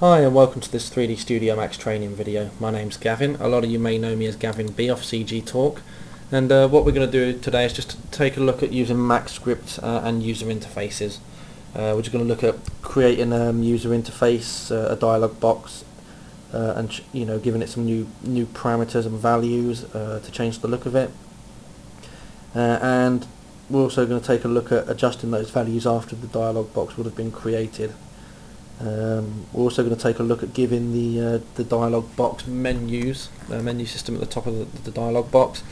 Hi and welcome to this 3D Studio Max training video. My name's Gavin. A lot of you may know me as Gavin B off CG Talk, and what we're going to do today is just take a look at using maxscript and user interfaces. We're just going to look at creating a user interface, a dialog box, and giving it some new parameters and values to change the look of it. And we're also going to take a look at adjusting those values after the dialog box would have been created. We're also going to take a look at giving the dialog box menus, menu system at the top of the dialog box,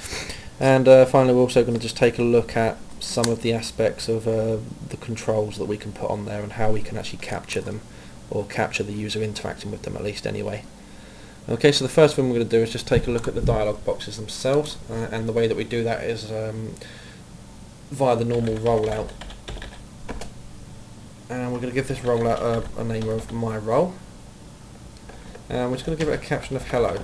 and finally we're also going to just take a look at some of the aspects of the controls that we can put on there and how we can actually capture them, or capture the user interacting with them at least anyway. Okay, so the first thing we're going to do is just take a look at the dialog boxes themselves, and the way that we do that is via the normal rollout. And we're going to give this rollout a name of my role, and we're just going to give it a caption of hello,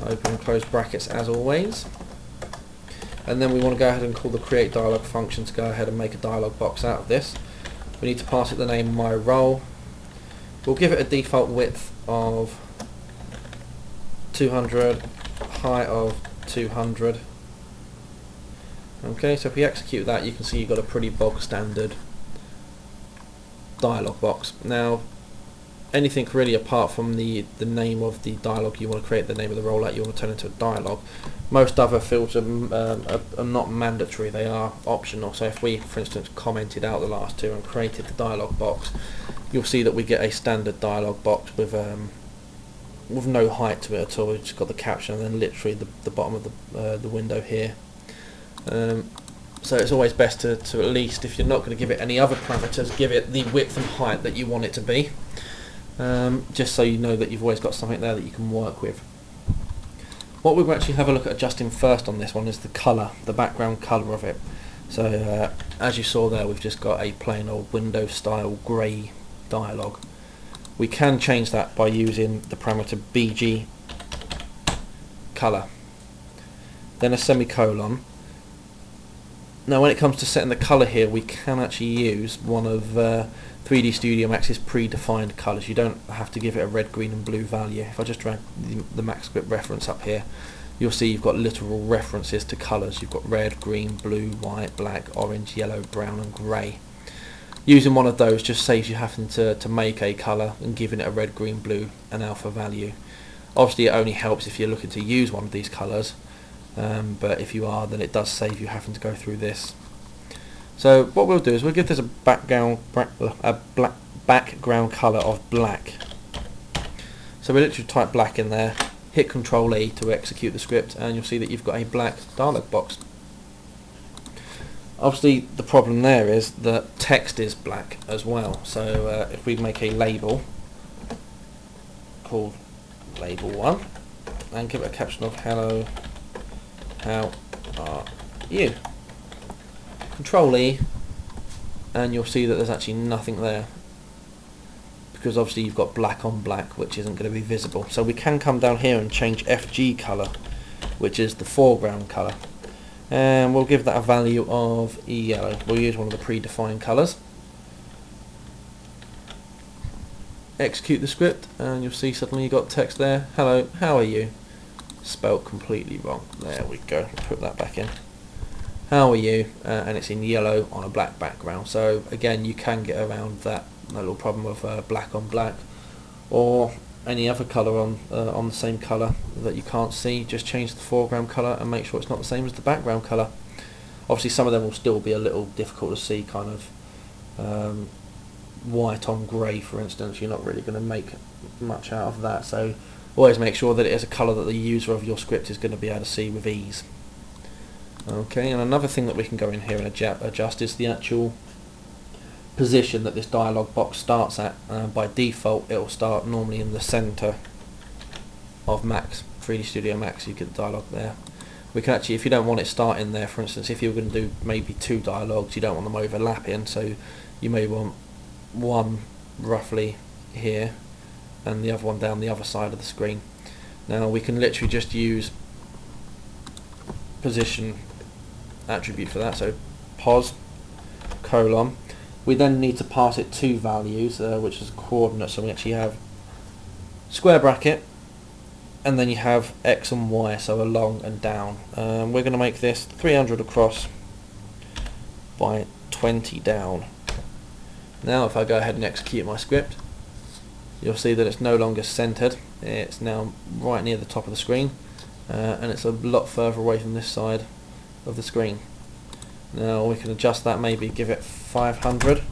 open and close brackets as always, and then we want to go ahead and call the create dialog function to go ahead and make a dialog box out of this. We need to pass it the name my role. We'll give it a default width of 200, height of 200. Okay, so if we execute that, you can see you've got a pretty bog standard dialog box. Now, anything really apart from the name of the dialog you want to create, the name of the rollout you want to turn into a dialog, most other fields are not mandatory, they are optional. So if we, for instance, commented out the last two and created the dialog box, you'll see that we get a standard dialog box with no height to it at all. We've just got the caption and then literally the bottom of the window here. So it's always best to at least, if you're not going to give it any other parameters, give it the width and height that you want it to be, just so you know that you've always got something there that you can work with. What we'll actually have a look at adjusting first on this one is the colour, the background colour of it. So as you saw there, we've just got a plain old Windows style grey dialog. We can change that by using the parameter bg colour, then a semicolon. Now when it comes to setting the colour here, we can actually use one of 3D Studio Max's predefined colours. You don't have to give it a red, green and blue value. If I just drag the maxscript reference up here, you'll see you've got literal references to colours. You've got red, green, blue, white, black, orange, yellow, brown and grey. Using one of those just saves you having to make a colour and giving it a red, green, blue and alpha value. Obviously it only helps if you're looking to use one of these colours. But if you are, then it does save you having to go through this. So what we'll do is we'll give this a background colour of black. So we literally type black in there, hit Control E to execute the script, and you'll see that you've got a black dialog box. Obviously the problem there is that text is black as well. So if we make a label called label 1 and give it a caption of hello, how are you? Control E, and you'll see that there's actually nothing there, because obviously you've got black on black, which isn't going to be visible. So we can come down here and change FG colour, which is the foreground colour, and we'll give that a value of yellow. We'll use one of the predefined colours. Execute the script, and you'll see suddenly you've got text there. Hello, how are you? Spelt completely wrong. There we go. Put that back in. How are you? And it's in yellow on a black background. So again, you can get around that little problem of black on black, or any other colour on the same colour that you can't see. Just change the foreground colour and make sure it's not the same as the background colour. Obviously, some of them will still be a little difficult to see, kind of white on grey, for instance. You're not really going to make much out of that. So always make sure that it is a colour that the user of your script is going to be able to see with ease. Okay, and another thing that we can go in here and adjust is the actual position that this dialog box starts at. By default, it will start normally in the centre of Max, 3D Studio Max. You get the dialog there. We can actually, if you don't want it starting there, for instance, if you're going to do maybe two dialogues, you don't want them overlapping, so you may want one roughly here and the other one down the other side of the screen. Now we can literally just use position attribute for that, so pos colon We then need to pass it two values, which is coordinates. So we actually have square bracket, and then you have x and y, so along and down. We're going to make this 300 across by 20 down. Now if I go ahead and execute my script, you'll see that it's no longer centered. It's now right near the top of the screen, and it's a lot further away from this side of the screen. Now we can adjust that, maybe give it 500,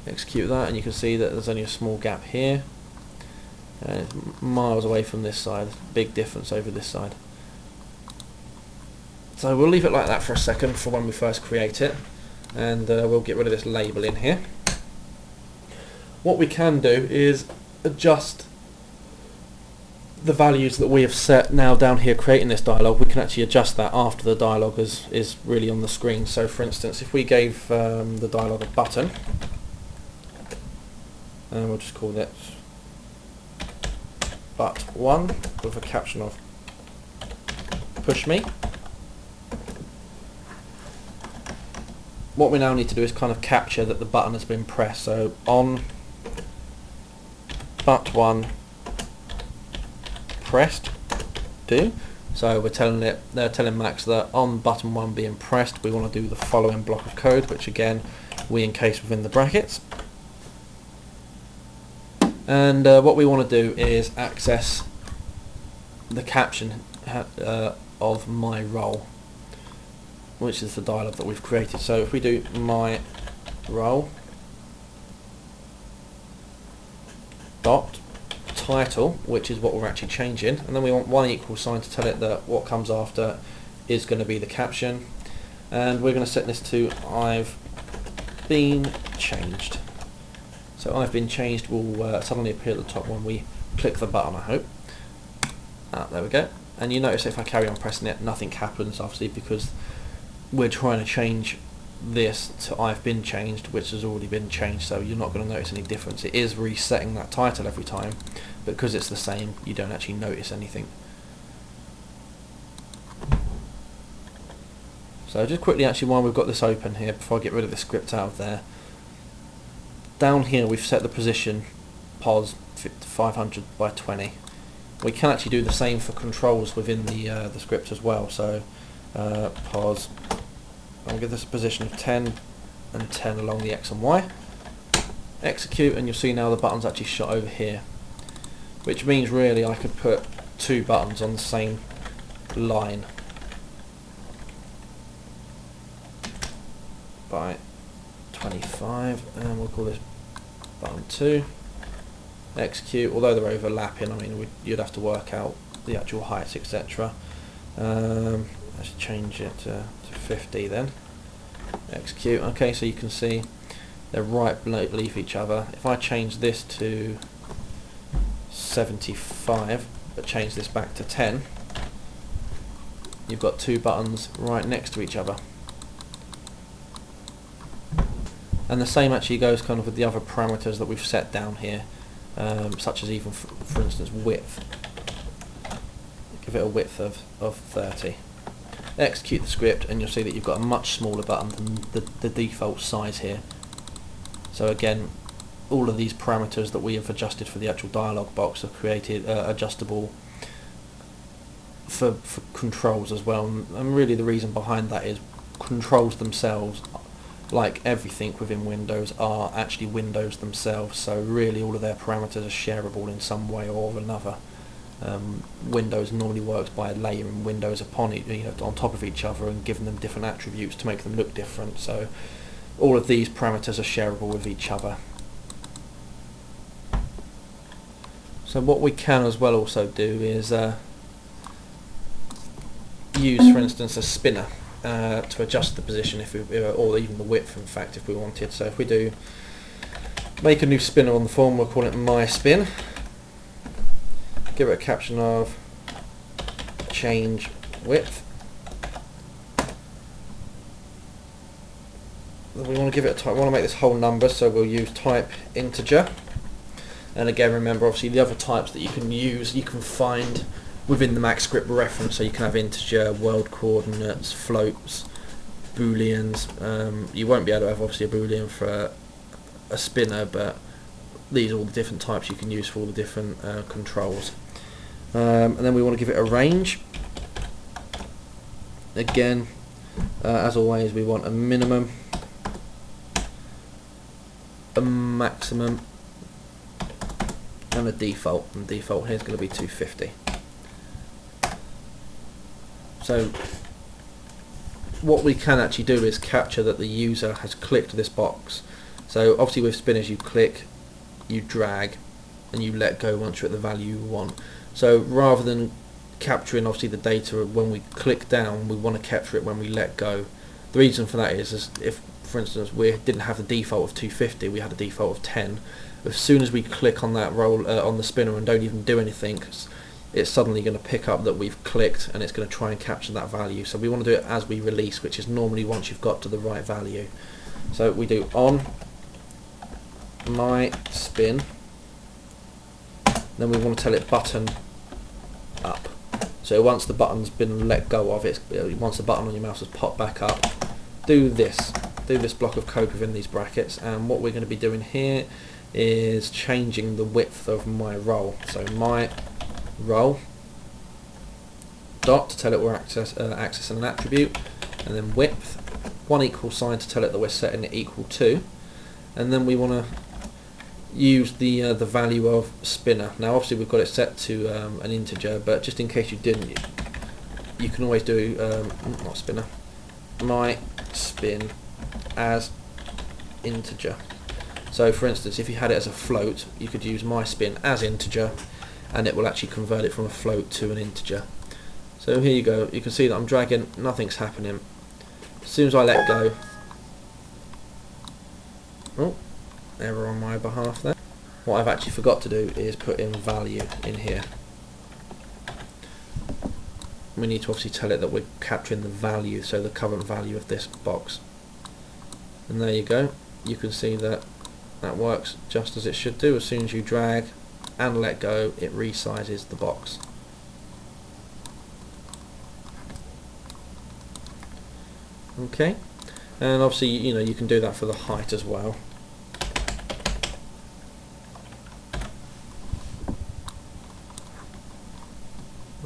execute that, and you can see that there's only a small gap here, and it's miles away from this side. Big difference over this side. So we'll leave it like that for a second for when we first create it, and we'll get rid of this label in here. What we can do is adjust the values that we have set now down here creating this dialog. We can actually adjust that after the dialog is really on the screen. So for instance, if we gave the dialog a button, and we'll just call that but1 with a caption of push me. What we now need to do is kind of capture that the button has been pressed. So on but1 pressed do. So we're they're telling Max that on button 1 being pressed, we want to do the following block of code, which again we encase within the brackets. And what we want to do is access the caption of my role, which is the dialog that we've created. So if we do my role dot title, which is what we're actually changing, and then we want one equal sign to tell it that what comes after is going to be the caption, and we're going to set this to I've been changed. So I've been changed will suddenly appear at the top when we click the button, I hope. There we go. And you notice if I carry on pressing it, nothing happens, obviously, because we're trying to change this to I've been changed, which has already been changed, so you're not going to notice any difference. It is resetting that title every time, but because it's the same, you don't actually notice anything. So just quickly, actually, while we've got this open here, before I get rid of the script out of there, down here we've set the position pos 500 by 20. We can actually do the same for controls within the script as well. So pos, I'll give this a position of 10 and 10 along the X and Y. Execute, and you'll see now the button's actually shot over here, which means really I could put two buttons on the same line by 25, and we'll call this button 2. Execute, although they're overlapping, I mean you'd have to work out the actual heights, etc. Let's change it to 50 then. Execute. Okay, so you can see they're right beneath each other. If I change this to 75 but change this back to 10, you've got two buttons right next to each other. And the same actually goes kind of with the other parameters that we've set down here, such as even for instance width. Give it a width of 30. Execute the script, and you'll see that you've got a much smaller button than the default size here. So again, all of these parameters that we have adjusted for the actual dialog box are created adjustable for controls as well, and really the reason behind that is controls themselves, like everything within Windows, are actually Windows themselves, so really all of their parameters are shareable in some way or another. Windows normally works by layering windows upon on top of each other and giving them different attributes to make them look different, so all of these parameters are shareable with each other. So what we can as well also do is use, for instance, a spinner to adjust the position, if we, or even the width, in fact, if we wanted. So if we do make a new spinner on the form, we'll call it my spin. Give it a caption of change width. Then we want to give it a type. We want to make this whole number, so we'll use type integer. And again, remember, obviously the other types that you can use, you can find within the maxscript reference. So you can have integer, world coordinates, floats, booleans. You won't be able to have obviously a boolean for a spinner, but these are all the different types you can use for all the different controls. And then we want to give it a range. Again, as always, we want a minimum, a maximum, and a default. And default here is going to be 250. So what we can actually do is capture that the user has clicked this box. So obviously with spinners you click, you drag, and you let go once you're at the value you want. So rather than capturing obviously the data when we click down, we want to capture it when we let go. The reason for that is if, for instance, we didn't have the default of 250, we had a default of 10. As soon as we click on that roll on the spinner and don't even do anything, it's suddenly going to pick up that we've clicked, and it's going to try and capture that value. So we want to do it as we release, which is normally once you've got to the right value. So we do on my spin, then we want to tell it button up. So once the button's been let go of, once the button on your mouse has popped back up, do this block of code within these brackets, and what we're going to be doing here is changing the width of my roll. So my roll dot to tell it we're accessing an attribute, and then width, one equal sign to tell it that we're setting it equal to, and then we want to use the value of spinner. Now obviously we've got it set to an integer, but just in case you didn't, you can always do not spinner, my spin as integer. So for instance, if you had it as a float, you could use my spin as integer, and it will actually convert it from a float to an integer. So here you go, you can see that I'm dragging, nothing's happening. As soon as I let go, oh, error on my behalf there. What I've actually forgot to do is put in value in here. We need to obviously tell it that we're capturing the value, so the current value of this box. And there you go, you can see that that works just as it should do. As soon as you drag and let go, it resizes the box. Okay, and obviously you can do that for the height as well.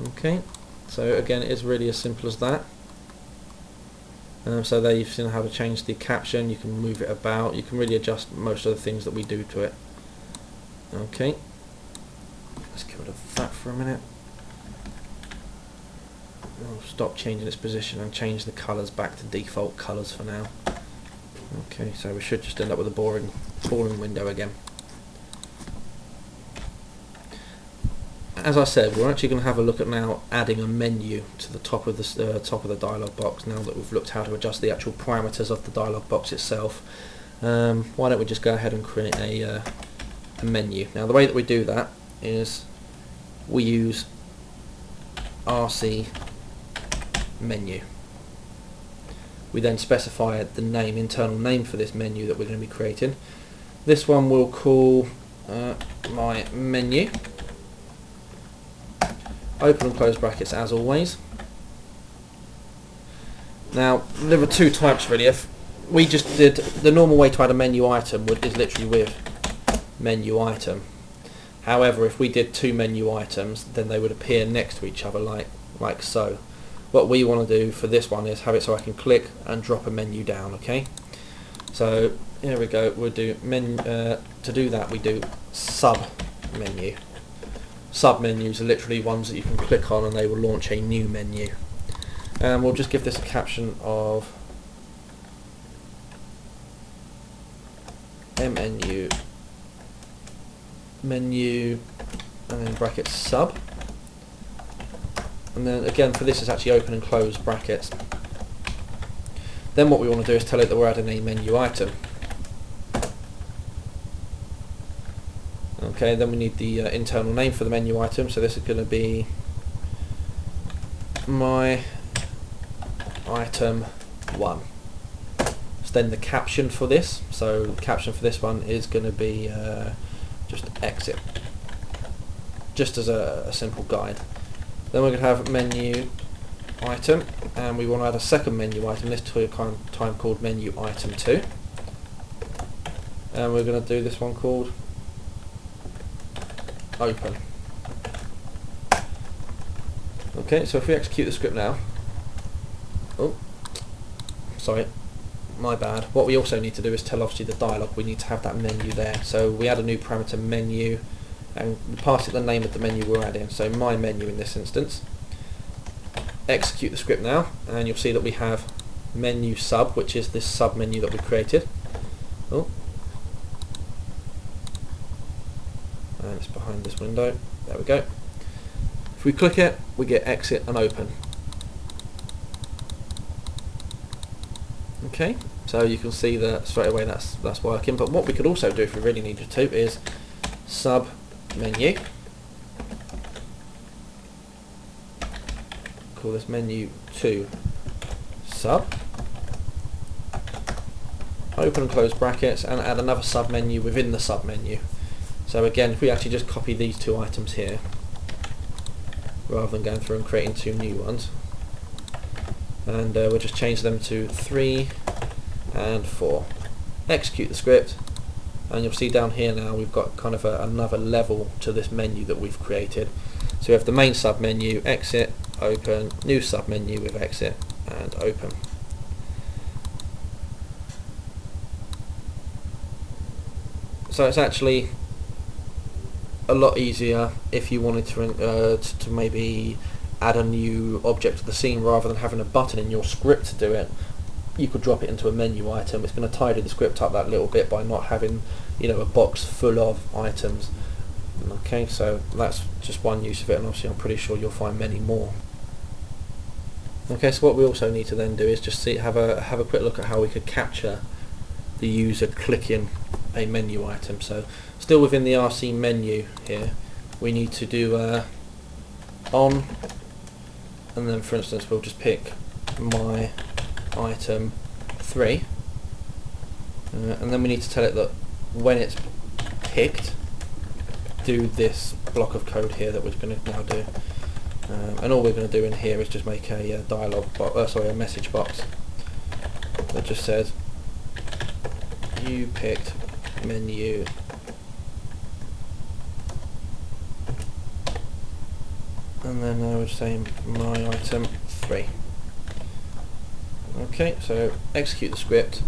Okay, so again it is really as simple as that. So there you've seen how to change the caption, you can move it about, you can really adjust most of the things that we do to it. Okay, let's get rid of that for a minute. I'll stop changing its position and change the colours back to default colours for now. Okay, so we should just end up with a boring window again. As I said, we're actually going to have a look at now adding a menu to the top of the dialog box. Now that we've looked how to adjust the actual parameters of the dialog box itself, why don't we just go ahead and create a menu. Now the way that we do that is we use RC menu. We then specify the name, internal name for this menu that we're going to be creating. This one we'll call my menu. Open and close brackets as always. Now there are two types really. If we just did the normal way to add a menu item is literally with menu item. However, if we did two menu items, then they would appear next to each other like so. What we want to do for this one is have it so I can click and drop a menu down. Okay, so here we go. We'll do to do that we do sub menu. Sub-menus are literally ones that you can click on and they will launch a new menu. And we'll just give this a caption of menu and then brackets sub. And then again for this is actually open and close brackets. Then what we want to do is tell it that we're adding a menu item. Okay, then we need the internal name for the menu item, so this is going to be my item 1. So then the caption for this, so the caption for this one is going to be just exit, just as a simple guide. Then we're going to have menu item, and we want to add a second menu item, this time called menu item 2, and we're going to do this one called open. Okay, so if we execute the script now, oh, sorry, my bad. What we also need to do is tell obviously the dialog we need to have that menu there. So we add a new parameter menu and we pass it the name of the menu we're adding. So my menu in this instance. Execute the script now and you'll see that we have menu sub, which is this sub menu that we created. Oh, and it's behind this window. There we go. If we click it, we get exit and open. Okay, so you can see that straight away that's working. But what we could also do if we really needed to is sub menu. Call this menu 2 sub. Open and close brackets and add another sub menu within the sub menu. So again, if we actually just copy these two items here, rather than going through and creating two new ones, and we'll just change them to 3 and 4. Execute the script, and you'll see down here now we've got kind of another level to this menu that we've created. So we have the main sub menu, exit, open, new sub menu with exit and open. So it's actually a lot easier if you wanted to maybe add a new object to the scene rather than having a button in your script to do it. You could drop it into a menu item. It's going to tidy the script up that little bit by not having, you know, a box full of items. Okay, so that's just one use of it, and obviously I'm pretty sure you'll find many more. Okay, so what we also need to then do is just have a quick look at how we could capture the user clicking a menu item. So still within the RC menu here, we need to do on, and then for instance we'll just pick my item 3, and then we need to tell it that when it's picked, do this block of code here that we're going to now do, and all we're going to do in here is just make a a message box that just says you picked menu and then I would say my item 3. Okay, so execute the script,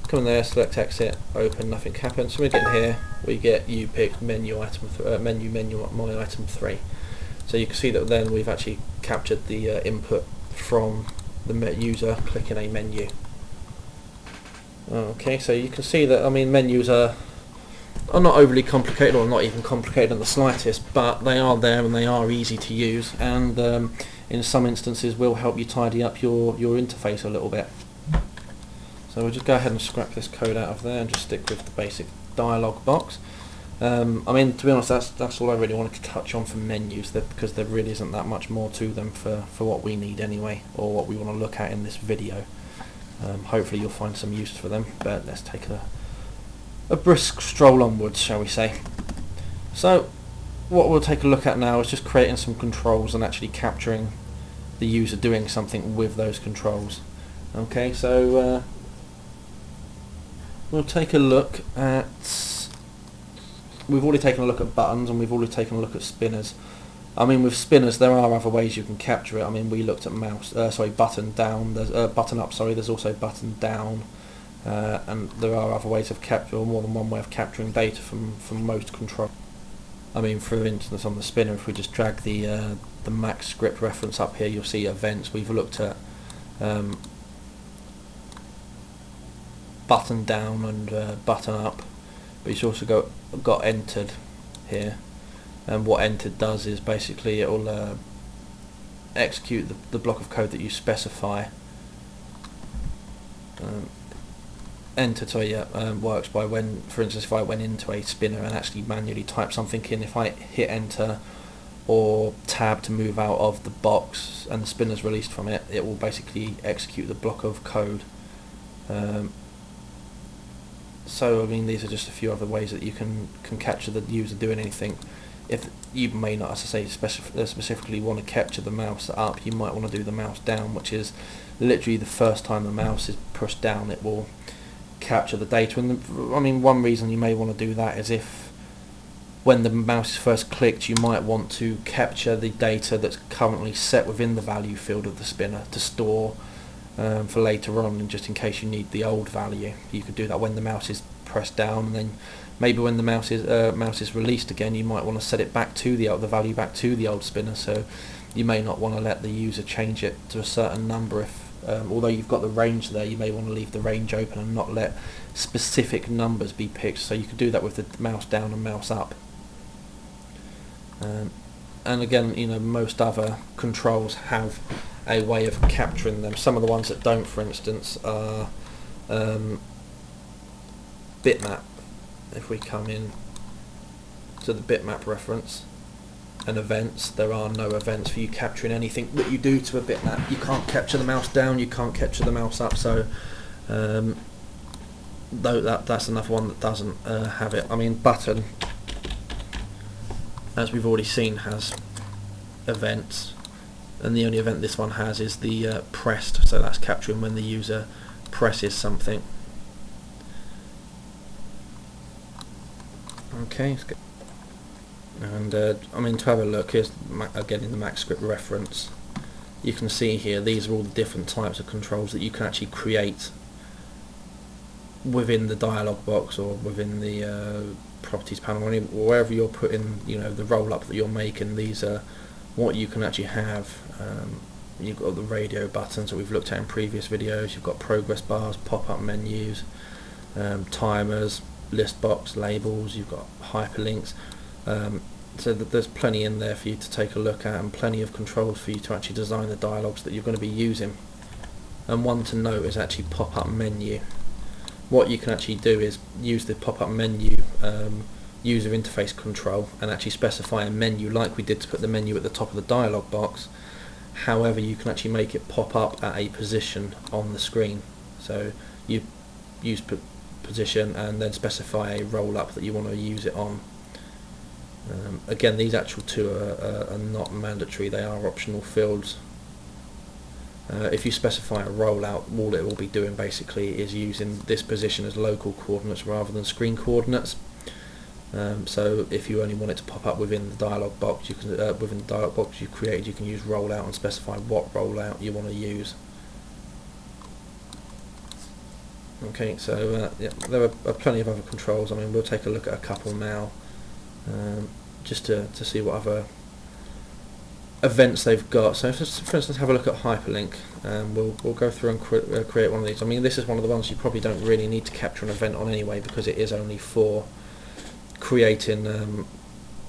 come in there, select exit, open, nothing happens. So we get in here, we get you picked menu item menu my item 3. So you can see that then we've actually captured the input from the user clicking a menu. Okay, so you can see that, I mean, menus are not overly complicated, or not even complicated in the slightest, but they are there and they are easy to use, and in some instances will help you tidy up your interface a little bit. So we'll just go ahead and scrap this code out of there and just stick with the basic dialog box. I mean, to be honest, that's all I really wanted to touch on for menus, because there really isn't that much more to them for what we need anyway, or what we want to look at in this video. Hopefully you'll find some use for them, but let's take a brisk stroll onwards, shall we say. So what we'll take a look at now is just creating some controls and actually capturing the user doing something with those controls. Okay, so we'll take a look at, we've already taken a look at buttons and we've already taken a look at spinners. I mean, with spinners there are other ways you can capture it. I mean, we looked at button down, there's button up, there's also button down, and there are other ways of capture, or more than one way of capturing data from most control. I mean, for instance, on the spinner, if we just drag the maxscript reference up here, you'll see events. We've looked at button down and button up, but you've also got entered here. And what entered does is basically it will execute the block of code that you specify. Entered works by when, for instance, if I went into a spinner and actually manually typed something in, if I hit enter or tab to move out of the box and the spinner's released from it, it will basically execute the block of code. So I mean, these are just a few other ways that you can capture the user doing anything. if you may not, as I say, specifically want to capture the mouse up, you might want to do the mouse down, which is literally the first time the mouse is pushed down it will capture the data. And I mean, one reason you may want to do that is if when the mouse is first clicked, you might want to capture the data that's currently set within the value field of the spinner to store for later on, and just in case you need the old value. You could do that when the mouse is pressed down, and then maybe when the mouse is released again, you might want to set it back to the value back to the old spinner. So you may not want to let the user change it to a certain number. If although you've got the range there, you may want to leave the range open and not let specific numbers be picked. So you could do that with the mouse down and mouse up. And again, you know, most other controls have a way of capturing them. Some of the ones that don't, for instance, are bitmap. If we come in to the bitmap reference and events, there are no events for you capturing anything that you do to a bitmap. You can't capture the mouse down, you can't capture the mouse up. So though that's another one that doesn't have it. I mean, button, as we've already seen, has events, and the only event this one has is the pressed, so that's capturing when the user presses something. Okay, and I mean, to have a look, here's again in the maxscript reference, you can see here these are all the different types of controls that you can actually create within the dialog box or within the properties panel, or wherever you're putting, you know, the roll up that you're making. These are what you can actually have. You've got the radio buttons that we've looked at in previous videos, you've got progress bars, pop-up menus, timers, list box, labels, you've got hyperlinks, so that there's plenty in there for you to take a look at, and plenty of controls for you to actually design the dialogues that you're going to be using. And one to note is actually pop-up menu. What you can actually do is use the pop-up menu user interface control and actually specify a menu like we did to put the menu at the top of the dialog box. However, you can actually make it pop up at a position on the screen. So you use position and then specify a roll up that you want to use it on. Again, these actual two are not mandatory, they are optional fields. If you specify a rollout, all it will be doing basically is using this position as local coordinates rather than screen coordinates. So if you only want it to pop up within the dialog box, you can within the dialog box you've created, you can use rollout and specify what rollout you want to use. Okay, so yeah, there are plenty of other controls. I mean, we'll take a look at a couple now, just to see what other events they've got. So for instance, have a look at hyperlink. We'll go through and create one of these. I mean, this is one of the ones you probably don't really need to capture an event on anyway, because it is only for creating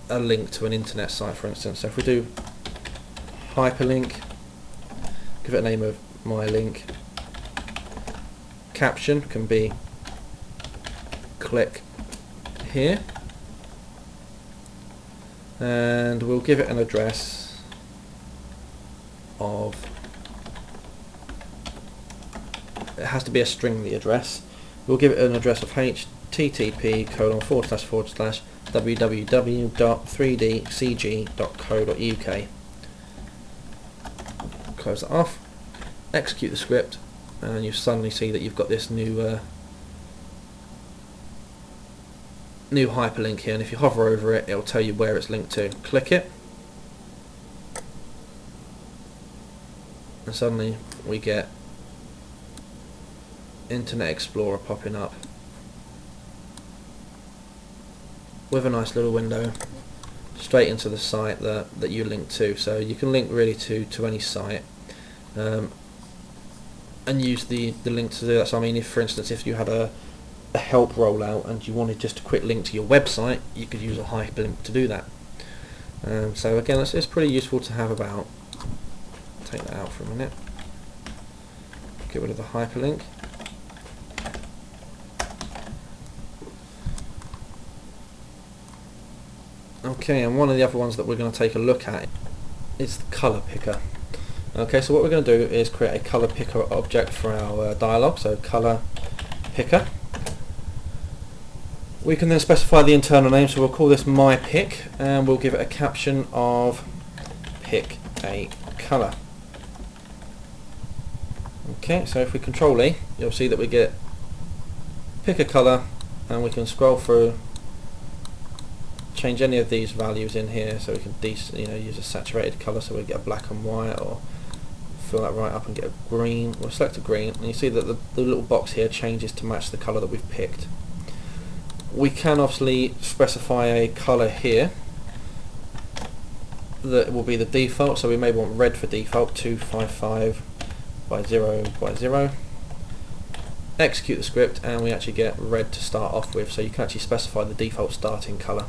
a link to an internet site, for instance. So if we do hyperlink, give it a name of my link, caption can be click here, and we'll give it an address of, it has to be a string, the address. We'll give it an address of http://www.3dscg.co.uk. Close that off, execute the script, and you suddenly see that you've got this new hyperlink here, and if you hover over it, it'll tell you where it's linked to. Click it, and suddenly we get Internet Explorer popping up with a nice little window straight into the site that you link to. So you can link really to any site, and use the link to do that. So I mean, if for instance, if you had a help rollout and you wanted just a quick link to your website, you could use a hyperlink to do that. So again, it's pretty useful to have about. Take that out for a minute, get rid of the hyperlink. Okay, and one of the other ones that we're going to take a look at is the color picker. Okay, so what we're going to do is create a color picker object for our dialog. So color picker We can then specify the internal name, so we'll call this my pick, and we'll give it a caption of pick a colour. Okay, so if we control E, you'll see that we get pick a colour, and we can scroll through, change any of these values in here, so we can use a saturated colour, so we get a black and white, or fill that right up and get a green. We'll select a green, and you see that the little box here changes to match the colour that we've picked. We can obviously specify a colour here that will be the default, so we may want red for default, 255 by 0 by 0. Execute the script, and we actually get red to start off with, so you can actually specify the default starting colour.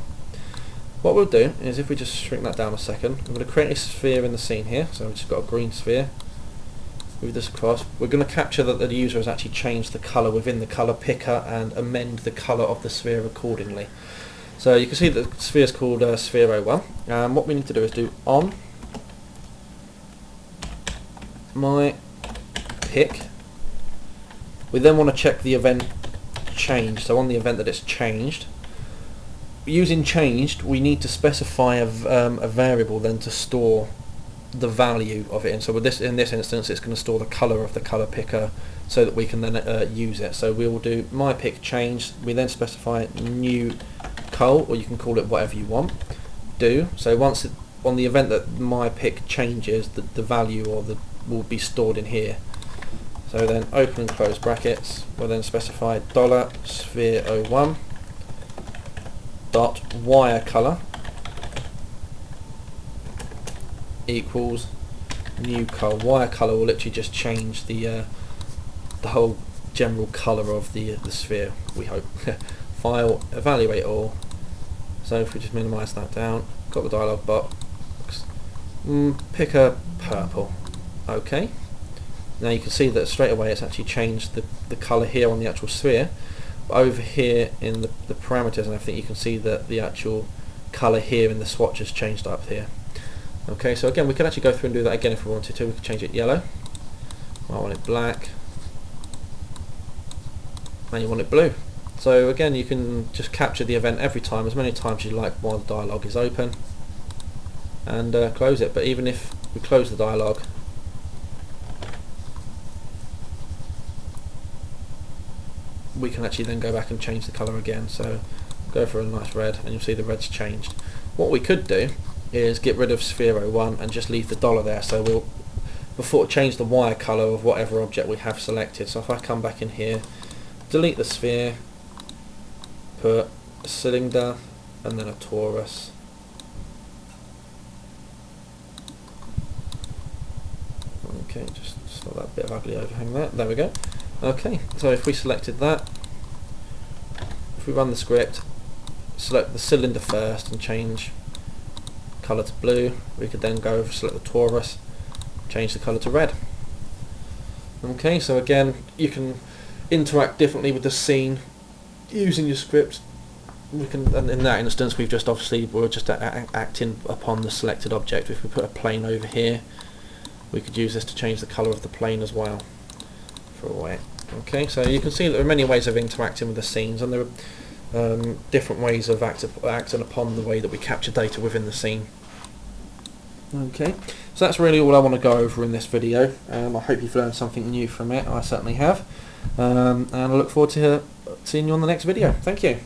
What we'll do is, if we just shrink that down a second, I'm going to create a sphere in the scene here, so we've just got a green sphere. Move this across. We're going to capture that the user has actually changed the colour within the colour picker and amend the colour of the sphere accordingly. So you can see that the sphere is called sphere 01, and what we need to do is do on my pick. We then want to check the event change, so on the event that it's changed. Using changed, we need to specify a variable then to store the value of it, and so with this, in this instance, it's going to store the colour of the colour picker so that we can then use it. So we will do my pick change. We then specify new col, or you can call it whatever you want. Do so once on the event that my pick changes, the value will be stored in here. So then open and close brackets. We'll then specify $sphere01 dot wire color equals new color. Wire color will literally just change the whole general color of the sphere, we hope. File, evaluate all. So if we just minimize that down, got the dialog box. Pick a purple. Okay. Now you can see that straight away it's actually changed the color here on the actual sphere. But over here in the parameters and everything, you can see that the actual color here in the swatch has changed up here. Okay, so again, we can actually go through and do that again if we wanted to. We could change it yellow. I want it black. And you want it blue. So again, you can just capture the event every time, as many times as you like while the dialog is open, and close it. But even if we close the dialog, we can actually then go back and change the colour again. So go for a nice red, and you'll see the red's changed. What we could do is get rid of sphere 01 and just leave the dollar there, so we'll change the wire colour of whatever object we have selected. So if I come back in here, delete the sphere, put a cylinder and then a torus, okay, just stop that bit of ugly overhang there we go. Okay, so if we selected that, if we run the script, select the cylinder first and change colour to blue, we could then go over, select the torus, change the colour to red. Okay, so again, you can interact differently with the scene using your script. We can, and in that instance, we're just acting upon the selected object. If we put a plane over here, we could use this to change the colour of the plane as well. For a way. Okay, so you can see that there are many ways of interacting with the scenes, and there are different ways of acting upon the way that we capture data within the scene. Okay, so that's really all I want to go over in this video. I hope you've learned something new from it. I certainly have, and I look forward to seeing you on the next video. Thank you.